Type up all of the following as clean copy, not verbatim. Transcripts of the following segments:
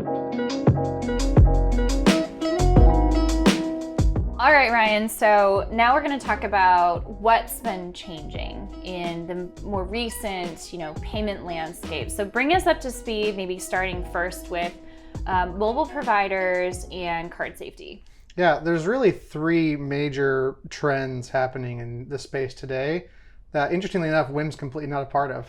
All right, Ryan, so now we're going to talk about what's been changing in the more recent, payment landscape. So bring us up to speed, maybe starting first with mobile providers and card safety. Yeah, there's really three major trends happening in the space today that, interestingly enough, Whym's completely not a part of,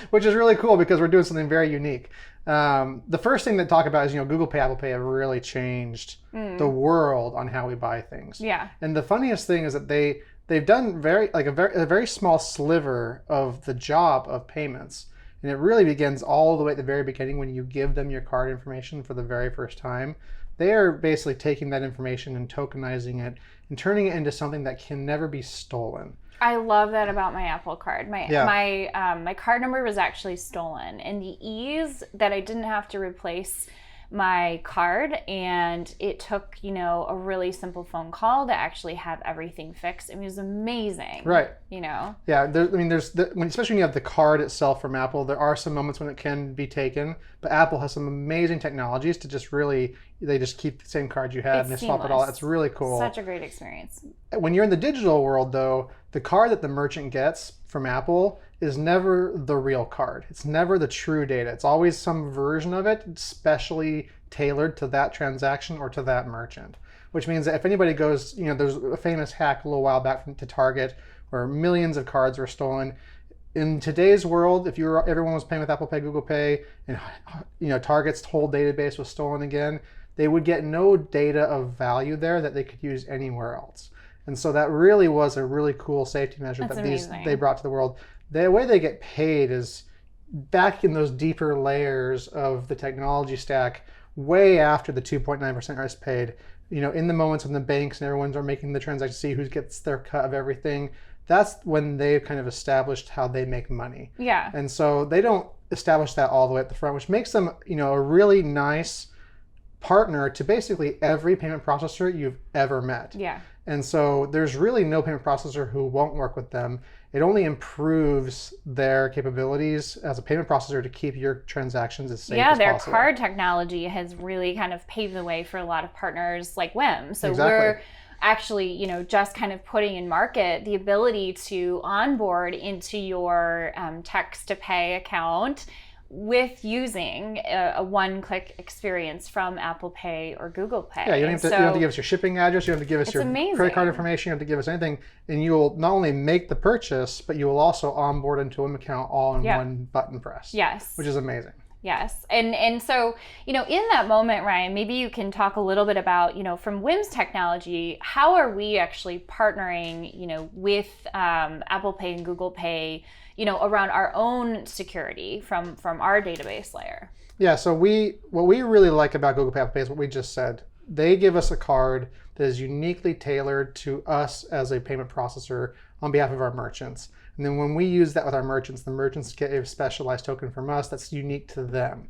which is really cool because we're doing something very unique. The first thing to talk about is, Google Pay, Apple Pay have really changed the world on how we buy things. Yeah. And the funniest thing is that they've done a very small sliver of the job of payments. And it really begins all the way at the very beginning when you give them your card information for the very first time. They are basically taking that information and tokenizing it and turning it into something that can never be stolen. I love that about my Apple Card. My card number was actually stolen, and the ease that I didn't have to replace my card, and it took a really simple phone call to actually have everything fixed. It was amazing. Right. Yeah. Especially when you have the card itself from Apple, there are some moments when it can be taken, but Apple has some amazing technologies to they just keep the same card you had and they swap it all. It's really cool. Such a great experience. When you're in the digital world, though, the card that the merchant gets from Apple is never the real card. It's never the true data. It's always some version of it specially tailored to that transaction or to that merchant. Which means that if anybody goes, there's a famous hack a little while back to Target where millions of cards were stolen. In today's world, if everyone was paying with Apple Pay, Google Pay, and Target's whole database was stolen again, they would get no data of value there that they could use anywhere else. And so that really was a really cool safety measure they brought to the world. The way they get paid is back in those deeper layers of the technology stack, way after the 2.9% is paid. In the moments when the banks and everyone's are making the transaction, see who gets their cut of everything. That's when they've kind of established how they make money. Yeah. And so they don't establish that all the way at the front, which makes them, a really nice partner to basically every payment processor you've ever met. Yeah. And so there's really no payment processor who won't work with them. It only improves their capabilities as a payment processor to keep your transactions as safe as possible. Yeah, their card technology has really kind of paved the way for a lot of partners like Whym. So Exactly. We're actually, just kind of putting in market the ability to onboard into your text to pay account with using a one-click experience from Apple Pay or Google Pay. Yeah, you don't have to give us your shipping address, you don't have to give us your credit card information, you don't have to give us anything, and you will not only make the purchase, but you will also onboard into a Whym account all in one button press. Yes. Which is amazing. Yes. And so, in that moment, Ryan, maybe you can talk a little bit about, from Whym's technology, how are we actually partnering, with Apple Pay and Google Pay, around our own security from our database layer? Yeah, so what we really like about Google Pay, Apple Pay is what we just said. They give us a card that is uniquely tailored to us as a payment processor on behalf of our merchants. And then when we use that with our merchants, the merchants get a specialized token from us that's unique to them.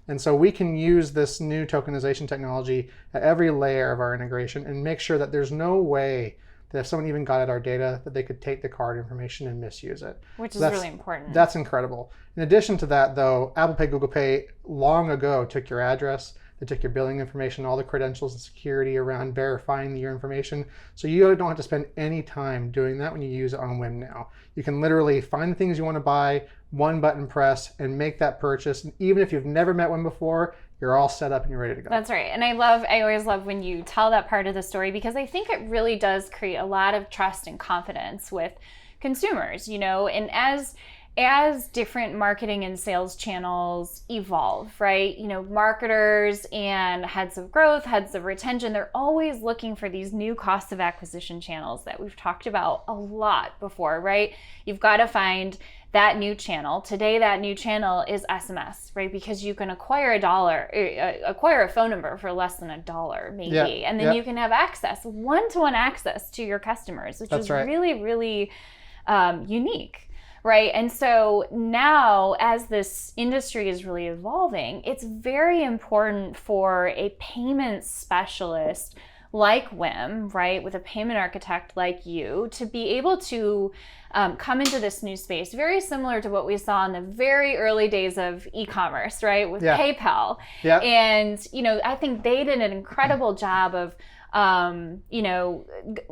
And so we can use this new tokenization technology at every layer of our integration and make sure that there's no way that if someone even got at our data, that they could take the card information and misuse it. Which is really important. That's incredible. In addition to that, though, Apple Pay, Google Pay long ago took your address, they took your billing information, all the credentials and security around verifying your information. So you don't have to spend any time doing that when you use it on Whym now. You can literally find the things you want to buy, one button press, and make that purchase. And even if you've never met Whym before, you're all set up and you're ready to go. That's right. And I always love when you tell that part of the story, because I think it really does create a lot of trust and confidence with consumers, and as different marketing and sales channels evolve, right? Marketers and heads of growth, heads of retention, they're always looking for these new cost of acquisition channels that we've talked about a lot before, right? You've got to find that new channel. Today, that new channel is SMS, right? Because you can acquire a phone number for less than $1, maybe. Yeah, and then you can have one-to-one access to your customers, which is really, really unique. Right. And so now, as this industry is really evolving, it's very important for a payment specialist like Whym, right, with a payment architect like you, to be able to come into this new space, very similar to what we saw in the very early days of e-commerce, right, with PayPal. Yeah. And, I think they did an incredible job of,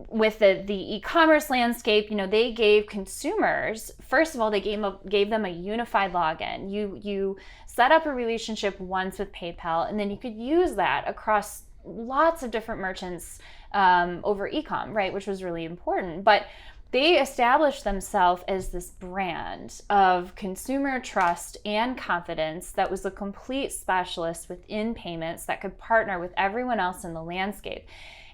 with the e-commerce landscape, they gave consumers, first of all, they gave them a unified login. You set up a relationship once with PayPal, and then you could use that across lots of different merchants over e-com, right, which was really important. But they established themselves as this brand of consumer trust and confidence that was a complete specialist within payments that could partner with everyone else in the landscape.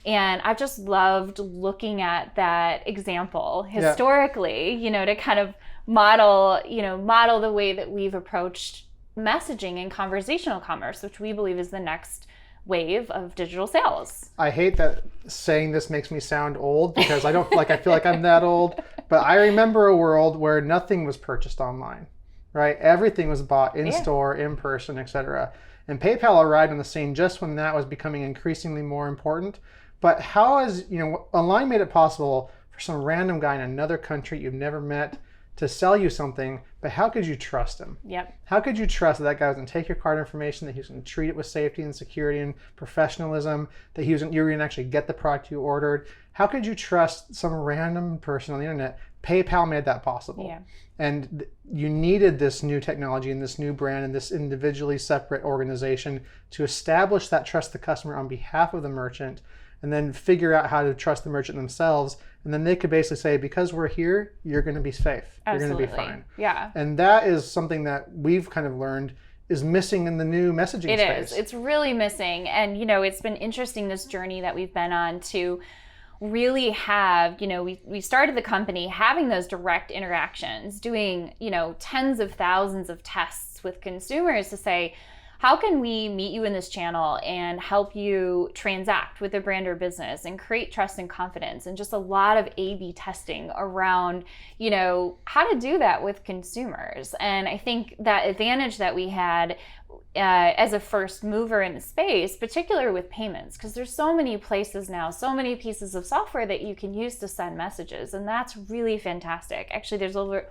And I've just loved looking at that example historically, to kind of model the way that we've approached messaging and conversational commerce, which we believe is the next wave of digital sales. I hate that saying this makes me sound old, because I feel like I'm that old, but I remember a world where nothing was purchased online, right? Everything was bought in store, in person, etc. And PayPal arrived on the scene just when that was becoming increasingly more important. But how is, online made it possible for some random guy in another country you've never met to sell you something, but how could you trust him? Yep. How could you trust that guy was going to take your card information, that he was going to treat it with safety and security and professionalism, that you were going to actually get the product you ordered? How could you trust some random person on the internet? PayPal made that possible. Yeah. And you needed this new technology and this new brand and this individually separate organization to establish that trust the customer on behalf of the merchant, and then figure out how to trust the merchant themselves. And then they could basically say, because we're here, you're going to be safe. Absolutely. You're going to be fine. Yeah. And that is something that we've kind of learned is missing in the new messaging space. It is. It's really missing. And, it's been interesting, this journey that we've been on to really have, we started the company having those direct interactions, doing, tens of thousands of tests with consumers to say, how can we meet you in this channel and help you transact with a brand or business and create trust and confidence, and just a lot of A/B testing around, how to do that with consumers. And I think that advantage that we had as a first mover in the space, particularly with payments, because there's so many places now, so many pieces of software that you can use to send messages, and that's really fantastic. Actually, there's over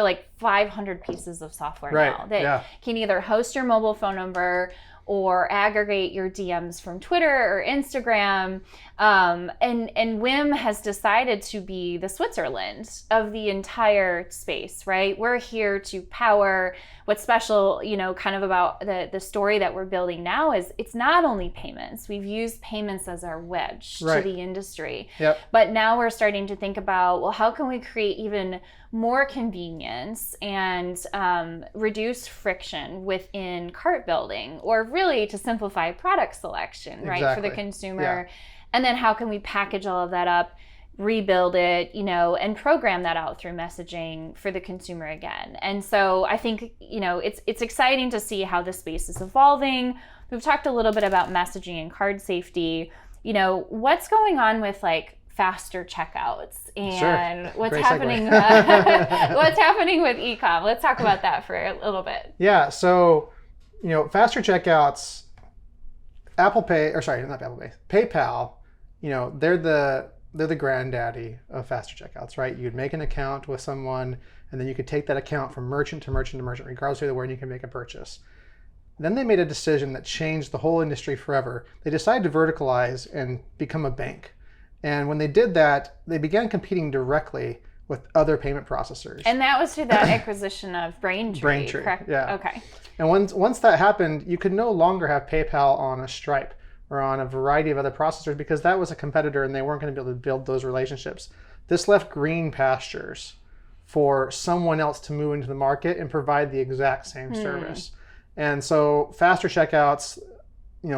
like 500 pieces of software now that can either host your mobile phone number or aggregate your DMs from Twitter or Instagram. And Whym has decided to be the Switzerland of the entire space, right? We're here to power. What's special, kind of about the story that we're building now is it's not only payments. We've used payments as our wedge to the industry. Yep. But now we're starting to think about, well, how can we create even more convenience and reduce friction within cart building, or really to simplify product selection, right, for the consumer. Yeah. And then how can we package all of that up, rebuild it, and program that out through messaging for the consumer again. And so I think, it's exciting to see how the space is evolving. We've talked a little bit about messaging and card safety. What's going on with faster checkouts and what's happening what's haying with e-com. Let's talk about that for a little bit. Yeah, so faster checkouts, PayPal, they're the granddaddy of faster checkouts, right? You'd make an account with someone, and then you could take that account from merchant to merchant to merchant, regardless of where you can make a purchase. Then they made a decision that changed the whole industry forever. They decided to verticalize and become a bank. And when they did that, they began competing directly with other payment processors. And that was through that acquisition of Braintree, correct? Yeah. Okay. And once that happened, you could no longer have PayPal on a Stripe or on a variety of other processors, because that was a competitor and they weren't going to be able to build those relationships. This left green pastures for someone else to move into the market and provide the exact same service. And so faster checkouts,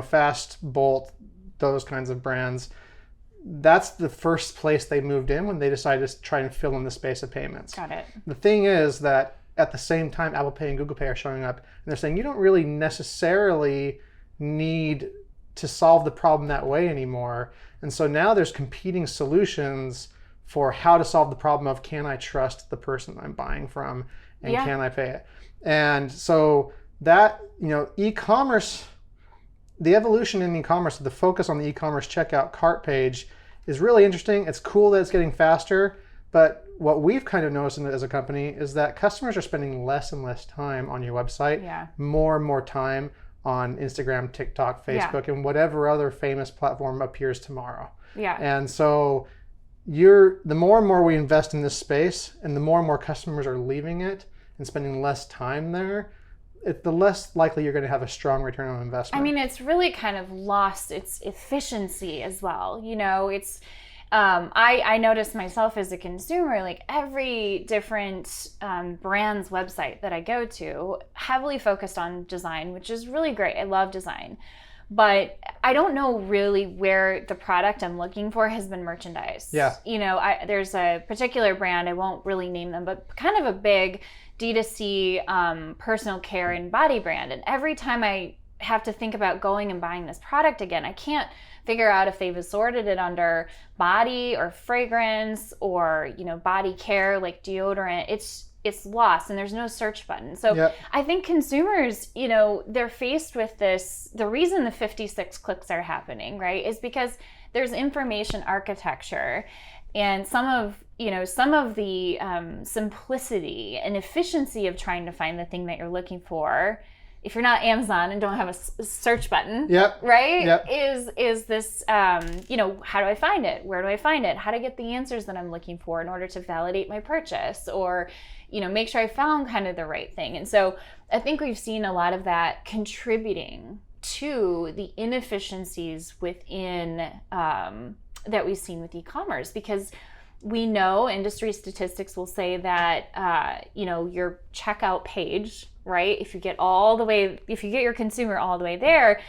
Fast, Bolt, those kinds of brands, that's the first place they moved in when they decided to try and fill in the space of payments. Got it. The thing is that at the same time, Apple Pay and Google Pay are showing up, and they're saying you don't really necessarily need to solve the problem that way anymore. And so now there's competing solutions for how to solve the problem of, can I trust the person I'm buying from, and can I pay it? And so that, e-commerce, the evolution in e-commerce, the focus on the e-commerce checkout cart page is really interesting. It's cool that it's getting faster, but what we've kind of noticed as a company is that customers are spending less and less time on your website, more and more time on Instagram, TikTok, Facebook, and whatever other famous platform appears tomorrow. And so the more and more we invest in this space and the more customers are leaving it and spending less time there, the less likely you're going to have a strong return on investment. I mean, it's really kind of lost its efficiency as well. You know, it's I notice myself as a consumer, like every different brand's website that I go to, heavily focused on design, which is really great. I love design. But I don't know really where the product I'm looking for has been merchandised. You know, there's a particular brand, I won't really name them, but kind of a big D2C personal care and body brand. And every time I have to think about going and buying this product again, I can't figure out if they've assorted it under body or fragrance or, you know, body care like deodorant. It's lost and there's no search button. So I think consumers, you know, they're faced with this. The reason the 56 clicks are happening, right, is because there's information architecture and some of the simplicity and efficiency of trying to find the thing that you're looking for, if you're not Amazon and don't have a search button, right, is this, you know, how do I find it? Where do I find it? How to get the answers that I'm looking for in order to validate my purchase or, you know, make sure I found kind of the right thing. And so I think we've seen a lot of that contributing to the inefficiencies within that we've seen with e-commerce, because we know industry statistics will say that, you know, your checkout page, right, if you get your consumer all the way there,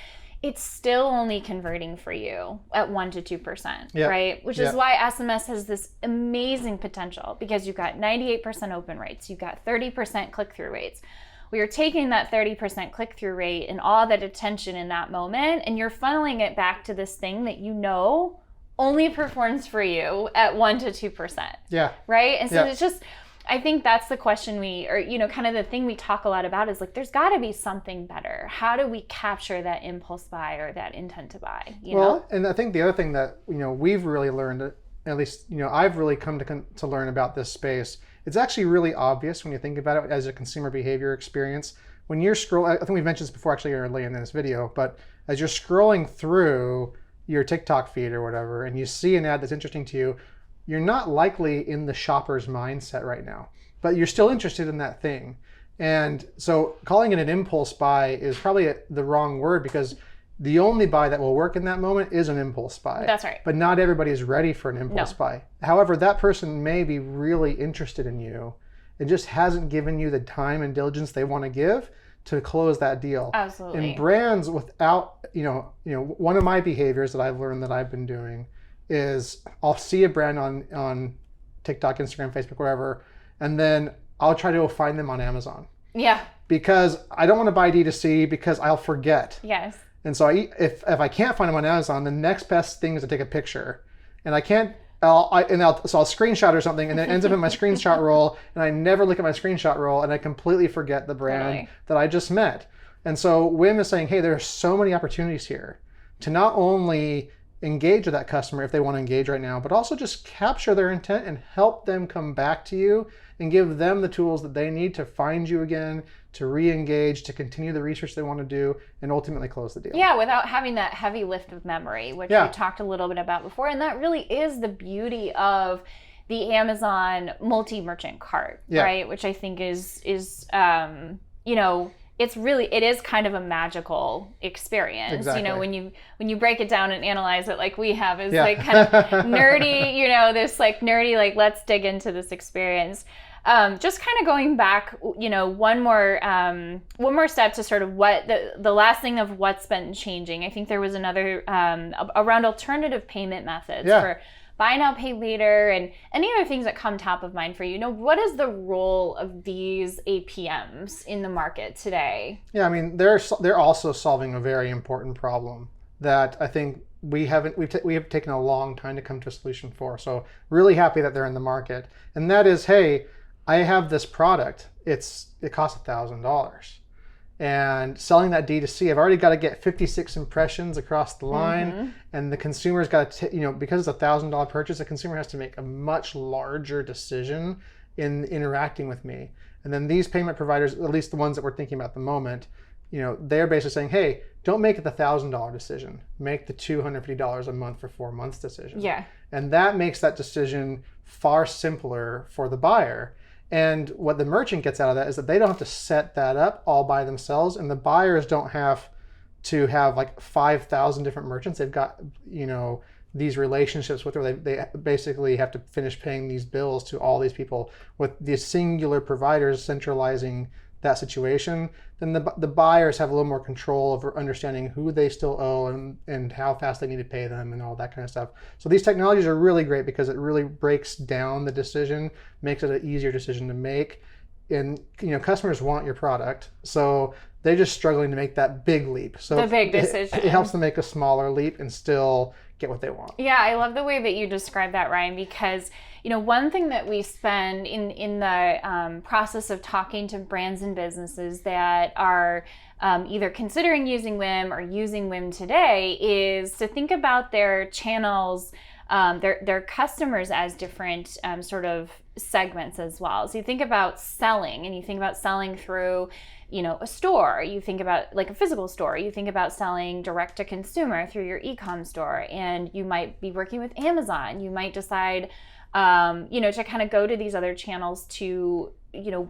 it's still only converting for you at 1% to 2%, right? Which is why SMS has this amazing potential, because you've got 98% open rates, you've got 30% click-through rates. We are taking that 30% click-through rate and all that attention in that moment, and you're funneling it back to this thing that you know only performs for you at 1% to 2%. Right? And so it's just, I think that's the question kind of the thing we talk a lot about is like, there's got to be something better. How do we capture that impulse buy or that intent to buy? You know? And I think the other thing that, you know, we've really learned, at least, you know, I've really come to learn about this space. It's actually really obvious when you think about it as a consumer behavior experience. When you're scrolling, I think we've mentioned this before actually earlier in this video, but as you're scrolling through your TikTok feed or whatever, and you see an ad that's interesting to you, you're not likely in the shopper's mindset right now, but you're still interested in that thing. And so calling it an impulse buy is probably the wrong word, because the only buy that will work in that moment is an impulse buy. That's right. But not everybody is ready for an impulse buy. However, that person may be really interested in you and just hasn't given you the time and diligence they want to give to close that deal. Absolutely. And brands without, you know, one of my behaviors that I've learned that I've been doing is I'll see a brand on TikTok, Instagram, Facebook, wherever, and then I'll try to find them on Amazon. Because I don't want to buy D2C because I'll forget. And so if I can't find them on Amazon, the next best thing is to take a picture. And I can't, so I'll screenshot or something, and then it ends up in my screenshot roll, and I never look at my screenshot roll, and I completely forget the brand that I just met. And so Whym is saying, hey, there are so many opportunities here to not only engage with that customer if they want to engage right now, but also just capture their intent and help them come back to you and give them the tools that they need to find you again, to re-engage, to continue the research they want to do, and ultimately close the deal. Without having that heavy lift of memory, which we talked a little bit about before. And that really is the beauty of the Amazon multi-merchant cart, right? Which I think is you know, it is kind of a magical experience. You know, when you break it down and analyze it like we have, is like kind of nerdy, you know, this like nerdy, like let's dig into this experience. Just kind of going back, you know, one more step to sort of what the last thing of what's been changing. I think there was another around alternative payment methods for buy now, pay later, and any other things that come top of mind for you. You know, what is the role of these APMs in the market today? I mean, they're also solving a very important problem that I think we have taken a long time to come to a solution for. So really happy that they're in the market. And that is, hey, I have this product. It costs $1,000. and selling that D2C, I've already got to get 56 impressions across the line, and the consumer's got to, because it's $1,000 purchase, the consumer has to make a much larger decision in interacting with me. And then these payment providers, at least the ones that we're thinking about at the moment, they're basically saying, hey, don't make it the $1,000 decision. Make the $250 a month for 4 months decision. Yeah. And that makes that decision far simpler for the buyer. And what the merchant gets out of that is that they don't have to set that up all by themselves, and the buyers don't have to have like 5,000 different merchants. They've got, these relationships with, where they basically have to finish paying these bills to all these people. With the singular providers centralizing that situation, then the buyers have a little more control over understanding who they still owe and how fast they need to pay them and all that kind of stuff. So these technologies are really great because it really breaks down the decision, makes it an easier decision to make. And customers want your product, so they're just struggling to make that big leap. So the big decision. It helps them make a smaller leap and still get what they want. Yeah, I love the way that you describe that, Ryan, because one thing that we spend in the process of talking to brands and businesses that are either considering using Whym or using Whym today is to think about their channels, their customers as different sort of segments as well. So you think about selling, and you think about selling through a store. You think about like a physical store. You think about selling direct to consumer through your e-com store, and you might be working with Amazon. You might decide to kind of go to these other channels to,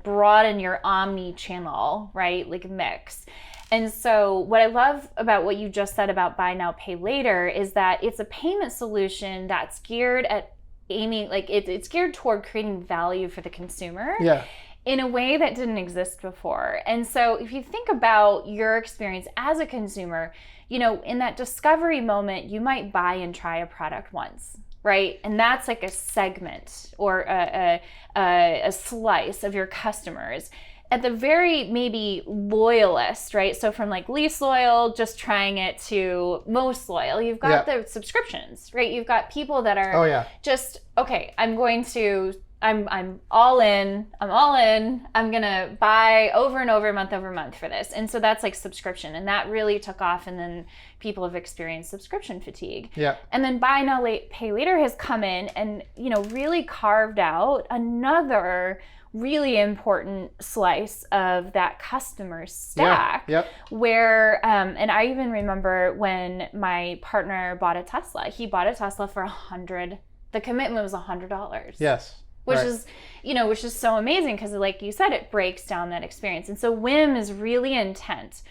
broaden your omni-channel, right? Like mix. And so what I love about what you just said about buy now, pay later is that it's a payment solution that's geared at aiming, like it's geared toward creating value for the consumer. Yeah. In a way that didn't exist before. And so if you think about your experience as a consumer, in that discovery moment, you might buy and try a product once, right? And that's like a segment or a slice of your customers. At the very maybe loyalist, right? So from like least loyal, just trying it, to most loyal, you've got the subscriptions, right? You've got people that are just, okay, I'm all in. I'm going to buy over and over, month over month for this. And so that's like subscription. And that really took off. And then people have experienced subscription fatigue. Yeah. And then buy now, pay later has come in and, really carved out another really important slice of that customer stack. Yeah. Yep. Where, and I even remember when my partner bought a Tesla, he bought a Tesla for the commitment was $100. Yes. Which is, which is so amazing because, like you said, it breaks down that experience. And so Whym is really intent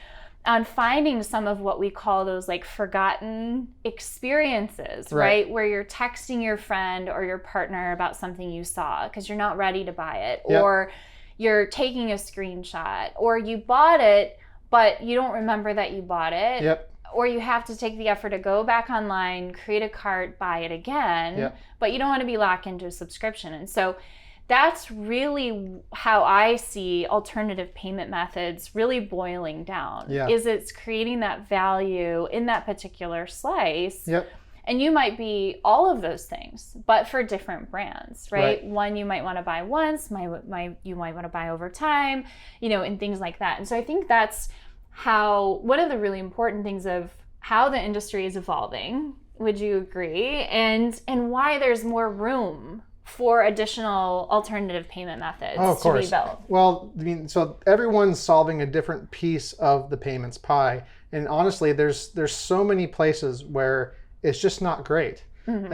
on finding some of what we call those like forgotten experiences, right? Where you're texting your friend or your partner about something you saw because you're not ready to buy it, or you're taking a screenshot, or you bought it, but you don't remember that you bought it. Yep. Or you have to take the effort to go back online, create a cart, buy it again, but you don't want to be locked into a subscription. And so that's really how I see alternative payment methods really boiling down, is it's creating that value in that particular slice. Yep. And you might be all of those things, but for different brands, right? One you might want to buy once, you might want to buy over time, and things like that. And so I think that's one of the really important things of how the industry is evolving, would you agree? And why there's more room for additional alternative payment methods to be built. Well, so everyone's solving a different piece of the payments pie. And honestly, there's so many places where it's just not great. Mm-hmm.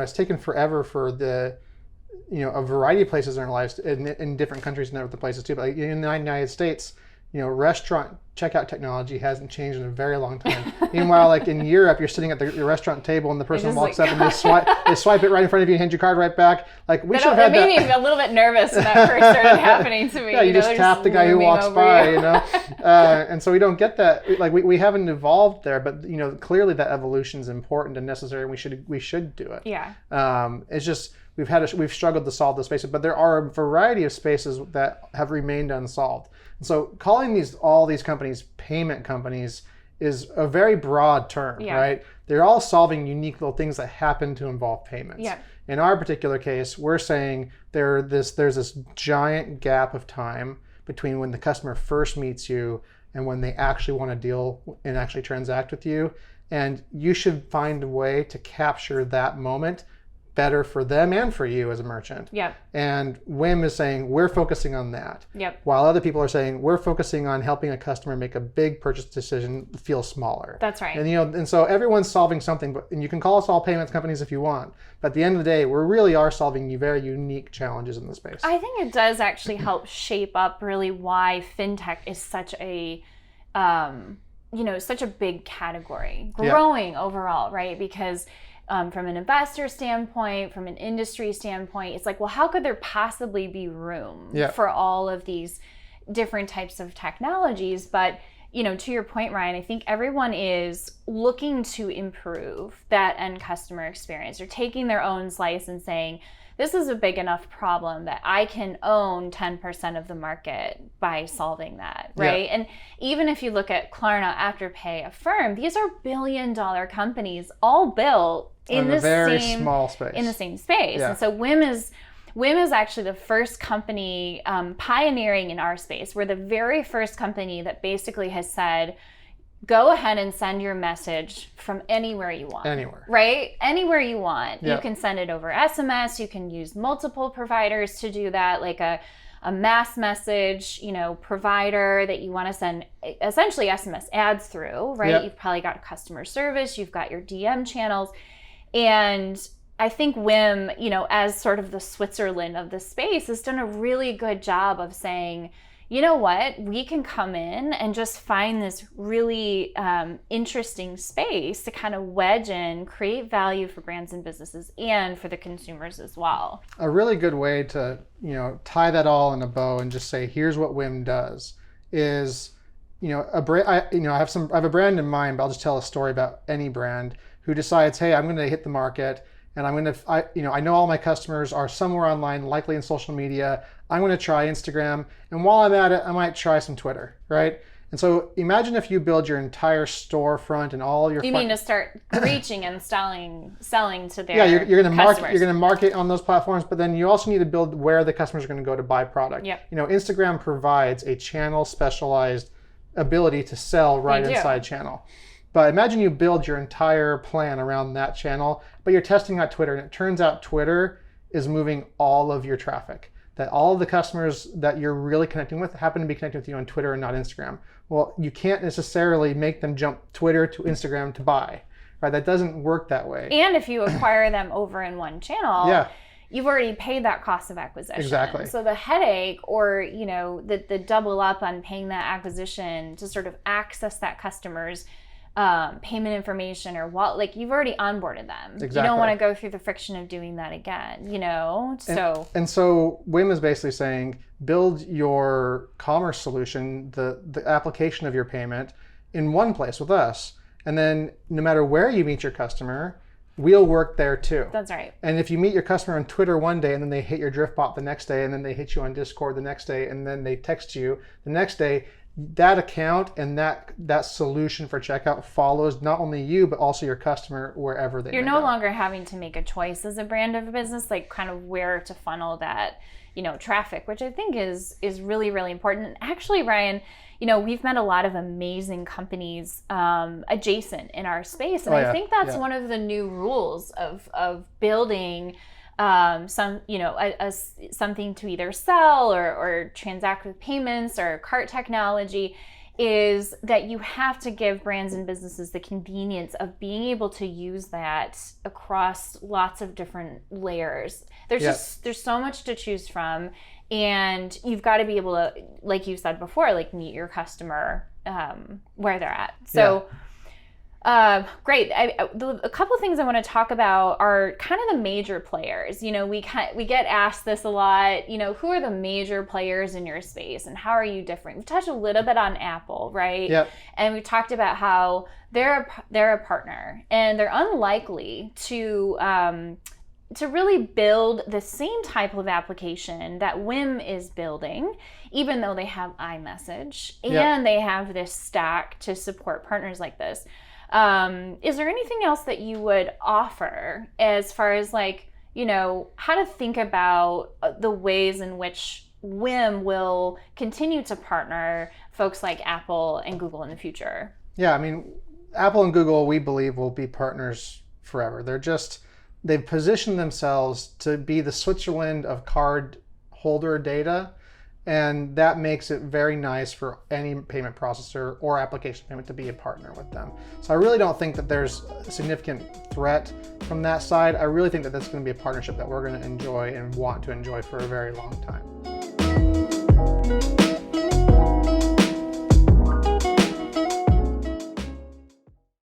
It's taken forever for a variety of places in our lives, in different countries and other places too. But in the United States, restaurant checkout technology hasn't changed in a very long time. Meanwhile, like in Europe, you're sitting at your restaurant table and the person walks up and they swipe it right in front of you and hand your card right back. Like we should have had that. It made me a little bit nervous when that first started happening to me. Yeah, you just tap the guy who walks by, and so we don't get that. Like we haven't evolved there, but clearly that evolution is important and necessary, and we should do it. Yeah. It's just we've struggled to solve the spaces, but there are a variety of spaces that have remained unsolved. And so calling all these companies payment companies is a very broad term, right? They're all solving unique little things that happen to involve payments. Yeah. In our particular case, we're saying there's this giant gap of time between when the customer first meets you and when they actually want to deal and actually transact with you. And you should find a way to capture that moment better for them and for you as a merchant. Yep. And Whym is saying we're focusing on that. Yep. While other people are saying we're focusing on helping a customer make a big purchase decision feel smaller. That's right. And and so everyone's solving something, and you can call us all payments companies if you want. But at the end of the day, we really are solving very unique challenges in the space. I think it does actually help shape up really why fintech is such a such a big category, growing overall, right? Because from an investor standpoint, from an industry standpoint, it's like, well, how could there possibly be room for all of these different types of technologies? But, to your point, Ryan, I think everyone is looking to improve that end customer experience. They're taking their own slice and saying, this is a big enough problem that I can own 10% of the market by solving that, right? Yeah. And even if you look at Klarna, Afterpay, Affirm, these are billion-dollar companies all built in the same small space. In the same space. Yeah. And so Whym is actually the first company pioneering in our space. We're the very first company that basically has said, go ahead and send your message from anywhere you want. Anywhere. Right? Anywhere you want. Yeah. You can send it over SMS. You can use multiple providers to do that, like a mass message, provider that you want to send essentially SMS ads through, right? Yep. You've probably got customer service. You've got your DM channels. And I think Whym, as sort of the Switzerland of the space, has done a really good job of saying, you know what, we can come in and just find this really interesting space to kind of wedge in, create value for brands and businesses and for the consumers as well. A really good way to, tie that all in a bow and just say, here's what Whym does is, I have a brand in mind, but I'll just tell a story about any brand who decides, hey, I'm going to hit the market. And I know all my customers are somewhere online, likely in social media. I'm going to try Instagram. And while I'm at it, I might try some Twitter, right? And so imagine if you build your entire storefront and all your... You mean to start reaching and selling to their you're going to customers. You're going to market on those platforms, but then you also need to build where the customers are going to go to buy product. Yep. Instagram provides a channel specialized ability to sell right inside channel. But imagine you build your entire plan around that channel, but you're testing out Twitter, and it turns out Twitter is moving all of your traffic. That all of the customers that you're really connecting with happen to be connecting with you on Twitter and not Instagram. Well, you can't necessarily make them jump Twitter to Instagram to buy, right? That doesn't work that way. And if you acquire them over in one channel, you've already paid that cost of acquisition. Exactly. So the headache or, the double up on paying that acquisition to sort of access that customer's payment information or what, you've already onboarded them. Exactly. You don't want to go through the friction of doing that again, And so Whym is basically saying, build your commerce solution, the application of your payment in one place with us. And then no matter where you meet your customer, we'll work there too. That's right. And if you meet your customer on Twitter one day and then they hit your DriftBot the next day and then they hit you on Discord the next day and then they text you the next day, that account and that solution for checkout follows not only you, but also your customer wherever they go. You're no longer having to make a choice as a brand of a business, kind of where to funnel that, traffic, which I think is really, really important. And actually, Ryan, we've met a lot of amazing companies adjacent in our space. And I think that's one of the new rules of building something to either sell or transact with payments or cart technology, is that you have to give brands and businesses the convenience of being able to use that across lots of different layers. There's so much to choose from, and you've got to be able to, like you said before, meet your customer where they're at. So great. A couple things I want to talk about are kind of the major players. We get asked this a lot. Who are the major players in your space, and how are you different? We've touched a little bit on Apple, right? Yep. And we talked about how they're a partner, and they're unlikely to really build the same type of application that Whym is building, even though they have iMessage and they have this stack to support partners like this. Is there anything else that you would offer as far as how to think about the ways in which Whym will continue to partner folks like Apple and Google in the future? Yeah, I mean, Apple and Google, we believe, will be partners forever. They've positioned themselves to be the Switzerland of card holder data, and that makes it very nice for any payment processor or application payment to be a partner with them. So I really don't think that there's a significant threat from that side. I really think that this is going to be a partnership that we're going to enjoy and want to enjoy for a very long time.